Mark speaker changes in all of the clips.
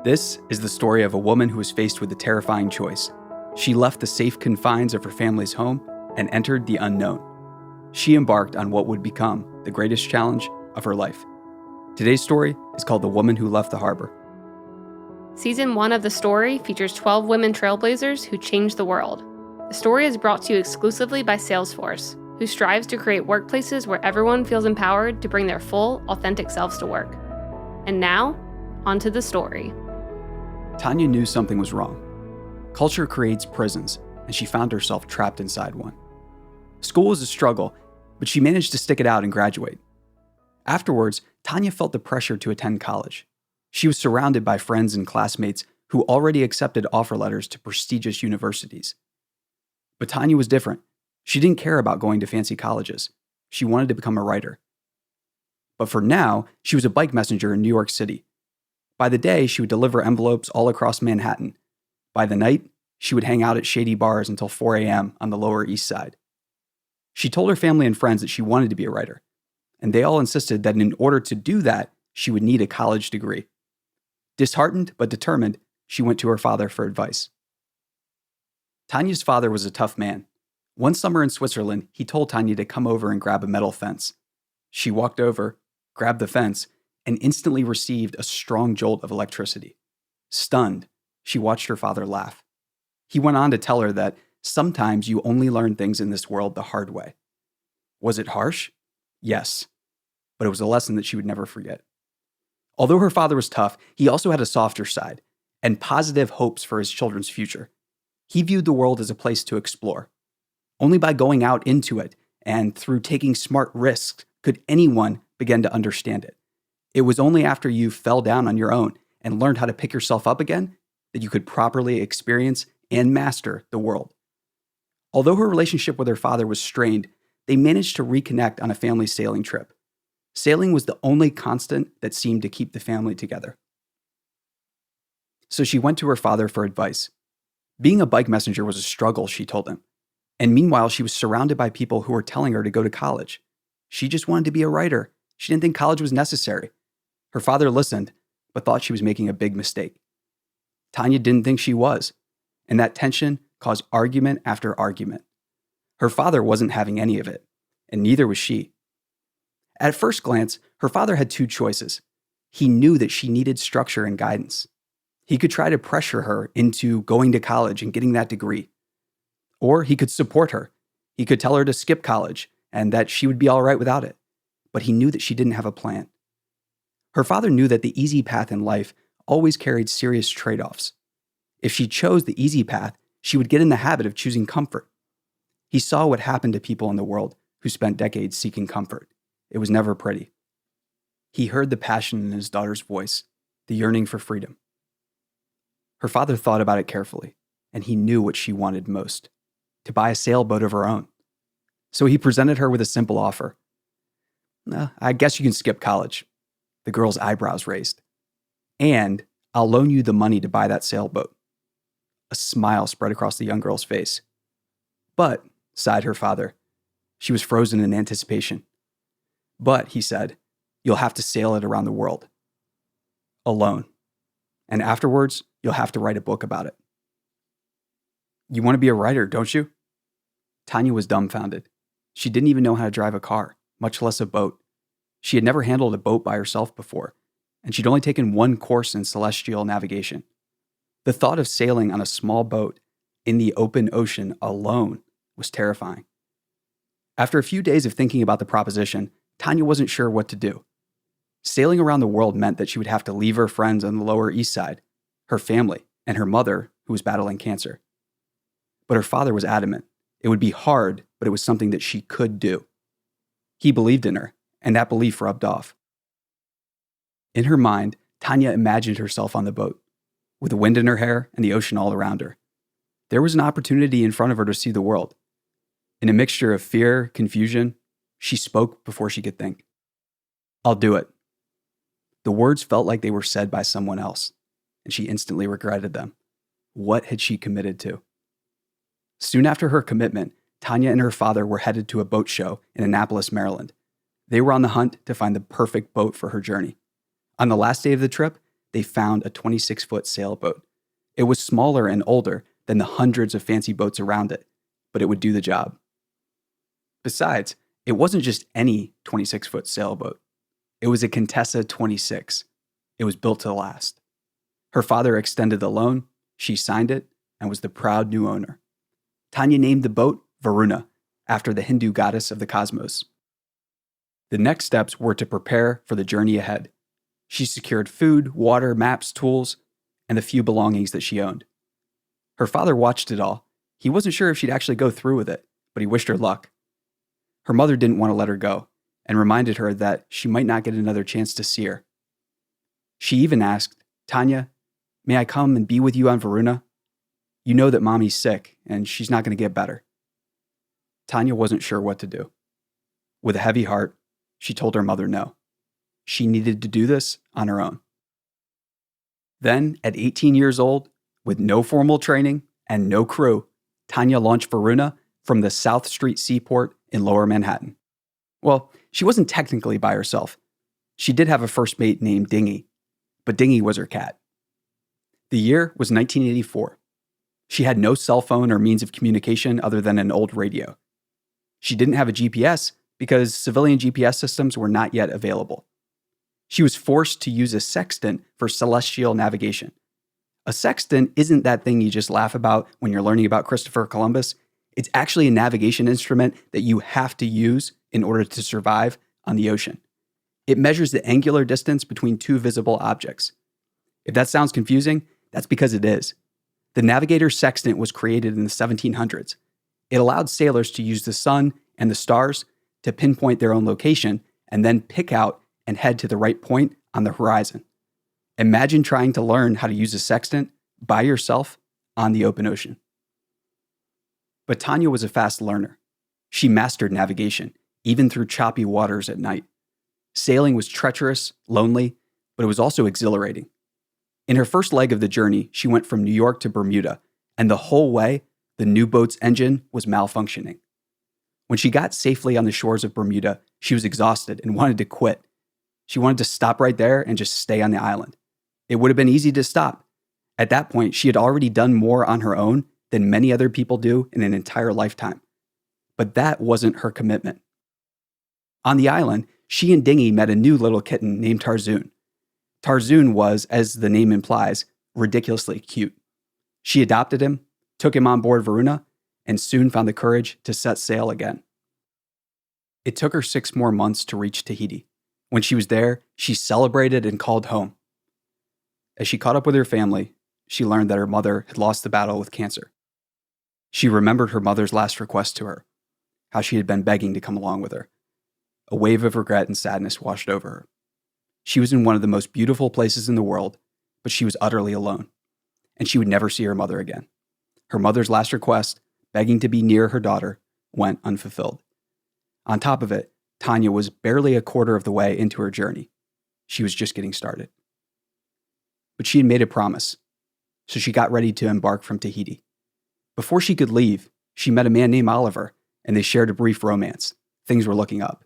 Speaker 1: This is the story of a woman who was faced with a terrifying choice. She left the safe confines of her family's home and entered the unknown. She embarked on what would become the greatest challenge of her life. Today's story is called The Woman Who Left the Harbor.
Speaker 2: Season 1 of the story features 12 women trailblazers who changed the world. The story is brought to you exclusively by Salesforce, who strives to create workplaces where everyone feels empowered to bring their full, authentic selves to work. And now, onto the story.
Speaker 1: Tanya knew something was wrong. Culture creates prisons, and she found herself trapped inside one. School was a struggle, but she managed to stick it out and graduate. Afterwards, Tanya felt the pressure to attend college. She was surrounded by friends and classmates who already accepted offer letters to prestigious universities. But Tanya was different. She didn't care about going to fancy colleges. She wanted to become a writer. But for now, she was a bike messenger in New York City. By the day, she would deliver envelopes all across Manhattan. By the night, she would hang out at shady bars until 4 a.m. on the Lower East Side. She told her family and friends that she wanted to be a writer, and they all insisted that in order to do that, she would need a college degree. Disheartened but determined, she went to her father for advice. Tanya's father was a tough man. One summer in Switzerland, he told Tanya to come over and grab a metal fence. She walked over, grabbed the fence, and instantly received a strong jolt of electricity. Stunned, she watched her father laugh. He went on to tell her that sometimes you only learn things in this world the hard way. Was it harsh? Yes, but it was a lesson that she would never forget. Although her father was tough, he also had a softer side and positive hopes for his children's future. He viewed the world as a place to explore. Only by going out into it and through taking smart risks could anyone begin to understand it. It was only after you fell down on your own and learned how to pick yourself up again that you could properly experience and master the world. Although her relationship with her father was strained, they managed to reconnect on a family sailing trip. Sailing was the only constant that seemed to keep the family together. So she went to her father for advice. Being a bike messenger was a struggle, she told him. And meanwhile, she was surrounded by people who were telling her to go to college. She just wanted to be a writer. She didn't think college was necessary. Her father listened, but thought she was making a big mistake. Tanya didn't think she was, and that tension caused argument after argument. Her father wasn't having any of it, and neither was she. At first glance, her father had two choices. He knew that she needed structure and guidance. He could try to pressure her into going to college and getting that degree. Or he could support her. He could tell her to skip college and that she would be all right without it. But he knew that she didn't have a plan. Her father knew that the easy path in life always carried serious trade-offs. If she chose the easy path, she would get in the habit of choosing comfort. He saw what happened to people in the world who spent decades seeking comfort. It was never pretty. He heard the passion in his daughter's voice, the yearning for freedom. Her father thought about it carefully, and he knew what she wanted most, to buy a sailboat of her own. So he presented her with a simple offer. I guess you can skip college. The girl's eyebrows raised. And I'll loan you the money to buy that sailboat. A smile spread across the young girl's face. But, sighed her father, she was frozen in anticipation. But, he said, you'll have to sail it around the world. Alone. And afterwards, you'll have to write a book about it. You want to be a writer, don't you? Tanya was dumbfounded. She didn't even know how to drive a car, much less a boat. She had never handled a boat by herself before, and she'd only taken one course in celestial navigation. The thought of sailing on a small boat in the open ocean alone was terrifying. After a few days of thinking about the proposition, Tanya wasn't sure what to do. Sailing around the world meant that she would have to leave her friends on the Lower East Side, her family, and her mother, who was battling cancer. But her father was adamant. It would be hard, but it was something that she could do. He believed in her, and that belief rubbed off. In her mind, Tanya imagined herself on the boat, with the wind in her hair and the ocean all around her. There was an opportunity in front of her to see the world. In a mixture of fear, confusion, she spoke before she could think. I'll do it. The words felt like they were said by someone else, and she instantly regretted them. What had she committed to? Soon after her commitment, Tanya and her father were headed to a boat show in Annapolis, Maryland. They were on the hunt to find the perfect boat for her journey. On the last day of the trip, they found a 26-foot sailboat. It was smaller and older than the hundreds of fancy boats around it, but it would do the job. Besides, it wasn't just any 26-foot sailboat. It was a Contessa 26. It was built to last. Her father extended the loan, she signed it, and was the proud new owner. Tanya named the boat Varuna, after the Hindu goddess of the cosmos. The next steps were to prepare for the journey ahead. She secured food, water, maps, tools, and the few belongings that she owned. Her father watched it all. He wasn't sure if she'd actually go through with it, but he wished her luck. Her mother didn't want to let her go and reminded her that she might not get another chance to see her. She even asked, "Tanya, may I come and be with you on Varuna? You know that mommy's sick and she's not going to get better." Tanya wasn't sure what to do. With a heavy heart, she told her mother no. She needed to do this on her own. Then, at 18 years old, with no formal training and no crew, Tanya launched Varuna from the South Street Seaport in Lower Manhattan. Well, she wasn't technically by herself. She did have a first mate named Dingy, but Dingy was her cat. The year was 1984. She had no cell phone or means of communication other than an old radio. She didn't have a GPS because civilian GPS systems were not yet available. She was forced to use a sextant for celestial navigation. A sextant isn't that thing you just laugh about when you're learning about Christopher Columbus. It's actually a navigation instrument that you have to use in order to survive on the ocean. It measures the angular distance between two visible objects. If that sounds confusing, that's because it is. The navigator's sextant was created in the 1700s. It allowed sailors to use the sun and the stars to pinpoint their own location and then pick out and head to the right point on the horizon. Imagine trying to learn how to use a sextant by yourself on the open ocean. But Tanya was a fast learner. She mastered navigation, even through choppy waters at night. Sailing was treacherous, lonely, but it was also exhilarating. In her first leg of the journey, she went from New York to Bermuda, and the whole way, the new boat's engine was malfunctioning. When she got safely on the shores of Bermuda, she was exhausted and wanted to quit. She wanted to stop right there and just stay on the island. It would have been easy to stop. At that point, she had already done more on her own than many other people do in an entire lifetime. But that wasn't her commitment. On the island, she and Dingy met a new little kitten named Tarzoon. Tarzoon was, as the name implies, ridiculously cute. She adopted him, took him on board Varuna, and soon found the courage to set sail again. It took her 6 more months to reach Tahiti. When she was there, she celebrated and called home. As she caught up with her family, she learned that her mother had lost the battle with cancer. She remembered her mother's last request to her, how she had been begging to come along with her. A wave of regret and sadness washed over her. She was in one of the most beautiful places in the world, but she was utterly alone, and she would never see her mother again. Her mother's last request, begging to be near her daughter, went unfulfilled. On top of it, Tanya was barely a quarter of the way into her journey. She was just getting started. But she had made a promise, so she got ready to embark from Tahiti. Before she could leave, she met a man named Oliver, and they shared a brief romance. Things were looking up.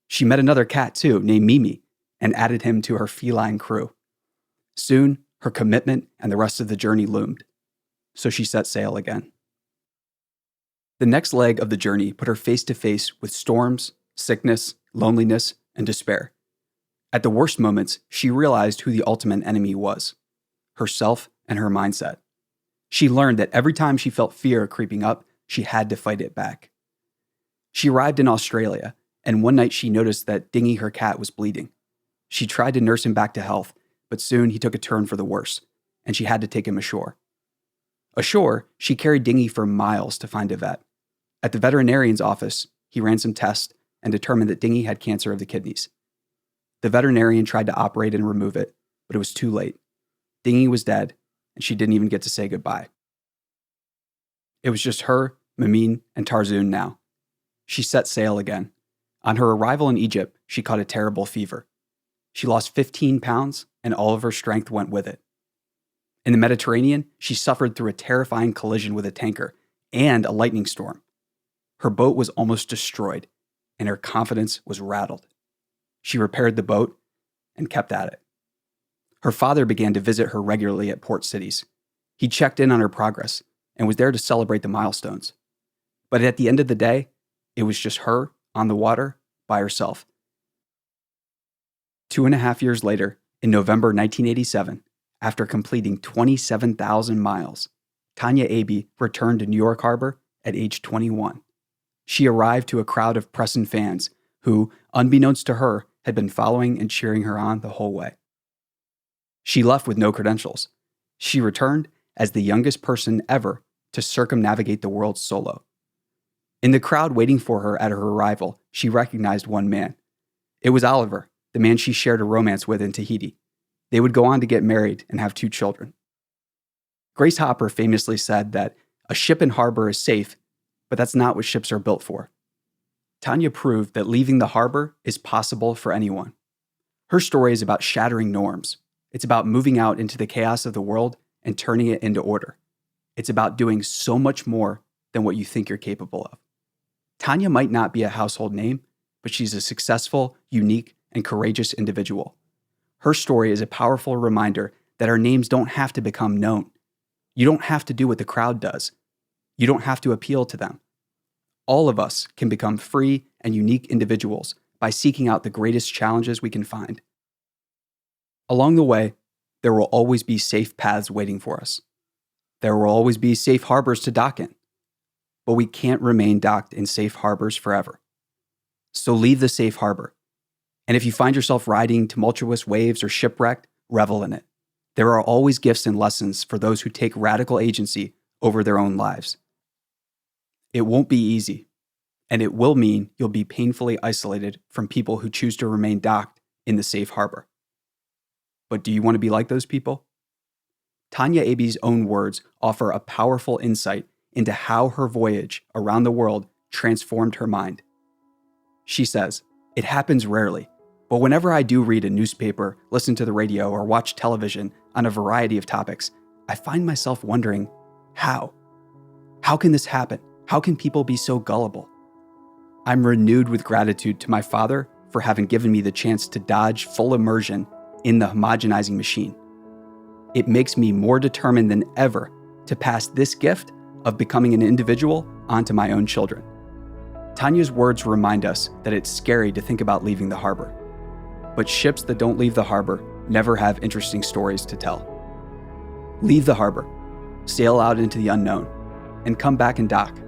Speaker 1: She met another cat, too, named Mimi, and added him to her feline crew. Soon, her commitment and the rest of the journey loomed, so she set sail again. The next leg of the journey put her face to face with storms, sickness, loneliness, and despair. At the worst moments, she realized who the ultimate enemy was: herself and her mindset. She learned that every time she felt fear creeping up, she had to fight it back. She arrived in Australia, and one night she noticed that Dingy, her cat, was bleeding. She tried to nurse him back to health, but soon he took a turn for the worse, and she had to take him ashore. Ashore, she carried Dingy for miles to find a vet. At the veterinarian's office, he ran some tests and determined that Dingy had cancer of the kidneys. The veterinarian tried to operate and remove it, but it was too late. Dingy was dead, and she didn't even get to say goodbye. It was just her, Mamine, and Tarzoon now. She set sail again. On her arrival in Egypt, she caught a terrible fever. She lost 15 pounds, and all of her strength went with it. In the Mediterranean, she suffered through a terrifying collision with a tanker and a lightning storm. Her boat was almost destroyed, and her confidence was rattled. She repaired the boat and kept at it. Her father began to visit her regularly at port cities. He checked in on her progress and was there to celebrate the milestones. But at the end of the day, it was just her on the water by herself. 2.5 years later, in November 1987, after completing 27,000 miles, Tanya Abey returned to New York Harbor at age 21. She arrived to a crowd of press and fans who, unbeknownst to her, had been following and cheering her on the whole way. She left with no credentials. She returned as the youngest person ever to circumnavigate the world solo. In the crowd waiting for her at her arrival, she recognized one man. It was Oliver, the man she shared a romance with in Tahiti. They would go on to get married and have 2 children. Grace Hopper famously said that a ship in harbor is safe, but that's not what ships are built for. Tanya proved that leaving the harbor is possible for anyone. Her story is about shattering norms. It's about moving out into the chaos of the world and turning it into order. It's about doing so much more than what you think you're capable of. Tanya might not be a household name, but she's a successful, unique, and courageous individual. Her story is a powerful reminder that our names don't have to become known. You don't have to do what the crowd does. You don't have to appeal to them. All of us can become free and unique individuals by seeking out the greatest challenges we can find. Along the way, there will always be safe paths waiting for us. There will always be safe harbors to dock in. But we can't remain docked in safe harbors forever. So leave the safe harbor. And if you find yourself riding tumultuous waves or shipwrecked, revel in it. There are always gifts and lessons for those who take radical agency over their own lives. It won't be easy, and it will mean you'll be painfully isolated from people who choose to remain docked in the safe harbor. But do you want to be like those people? Tanya Abey's own words offer a powerful insight into how her voyage around the world transformed her mind. She says, "It happens rarely, but whenever I do read a newspaper, listen to the radio, or watch television on a variety of topics, I find myself wondering, how? How can this happen? How can people be so gullible? I'm renewed with gratitude to my father for having given me the chance to dodge full immersion in the homogenizing machine. It makes me more determined than ever to pass this gift of becoming an individual onto my own children." Tanya's words remind us that it's scary to think about leaving the harbor. But ships that don't leave the harbor never have interesting stories to tell. Leave the harbor, sail out into the unknown, and come back and dock.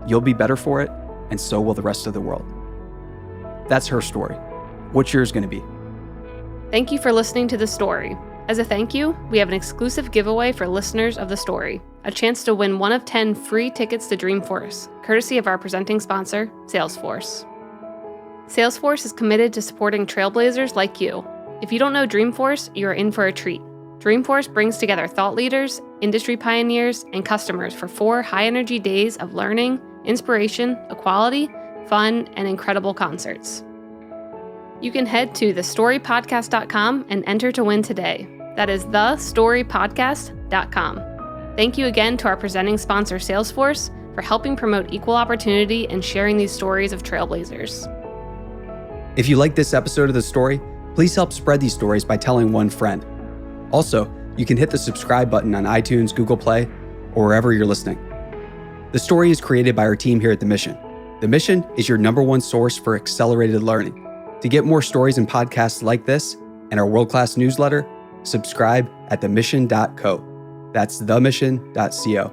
Speaker 1: You'll be better for it, and so will the rest of the world. That's her story. What's yours going to be?
Speaker 2: Thank you for listening to The Story. As a thank you, we have an exclusive giveaway for listeners of The Story, a chance to win 1 of 10 free tickets to Dreamforce, courtesy of our presenting sponsor, Salesforce. Salesforce is committed to supporting trailblazers like you. If you don't know Dreamforce, you are in for a treat. Dreamforce brings together thought leaders, industry pioneers, and customers for 4 high-energy days of learning, inspiration, equality, fun, and incredible concerts. You can head to thestorypodcast.com and enter to win today. That is thestorypodcast.com. Thank you again to our presenting sponsor, Salesforce, for helping promote equal opportunity and sharing these stories of trailblazers.
Speaker 1: If you like this episode of The Story, please help spread these stories by telling one friend. Also, you can hit the subscribe button on iTunes, Google Play, or wherever you're listening. The Story is created by our team here at The Mission. The Mission is your #1 source for accelerated learning. To get more stories and podcasts like this and our world-class newsletter, subscribe at themission.co. That's themission.co.